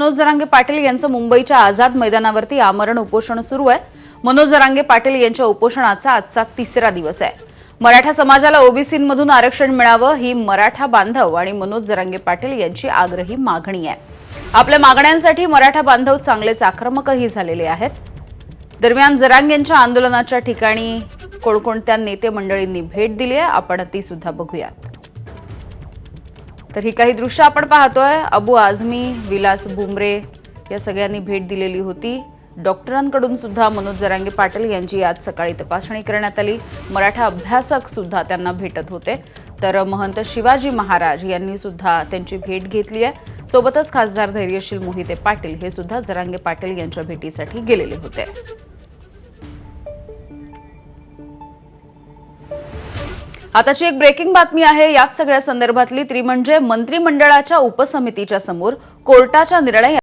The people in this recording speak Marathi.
मनोज जरांगे पाटील यांचं मुंबईच्या आझाद मैदानावरती आमरण उपोषण सुरू आहे। मनोज जरांगे पाटील यांच्या उपोषणाचा आजचा तिसरा दिवस आहे। मराठा समाजाला ओबीसीमधून आरक्षण मिळावं ही मराठा बांधव आणि मनोज जरांगे पाटील यांची आग्रही मागणी आहे। आपल्या मागण्यांसाठी मराठा बांधव चांगलेच आक्रमकही झालेले आहेत। दरम्यान जरांगेंच्या आंदोलनाच्या ठिकाणी कोणकोणत्या नेते मंडळींनी भेट दिली आहे आपण ती सुद्धा बघूयात। तर ही काही दृश्य आपण पाहतोय। अबू आझमी, विलास बुमरे या सगळ्यांनी भेट दिलेली होती। डॉक्टरांकडून सुद्धा मनोज जरांगे पाटील यांची आज सकाळी तपासणी करण्यात आली। मराठा अभ्यासक सुद्धा त्यांना भेटत होते। तर महंत शिवाजी महाराज यांनी सुद्धा त्यांची भेट घेतली आहे। सोबतच खासदार धैर्यशील मोहिते पाटील हे सुद्धा जरांगे पाटील यांच्या भेटीसाठी गेलेले होते। आताची एक ब्रेकिंग बातमी आहे। याच सगळ्या संदर्भातली ती म्हणजे मंत्रिमंडळाच्या उपसमितीच्या समोर कोर्टाचा निर्णय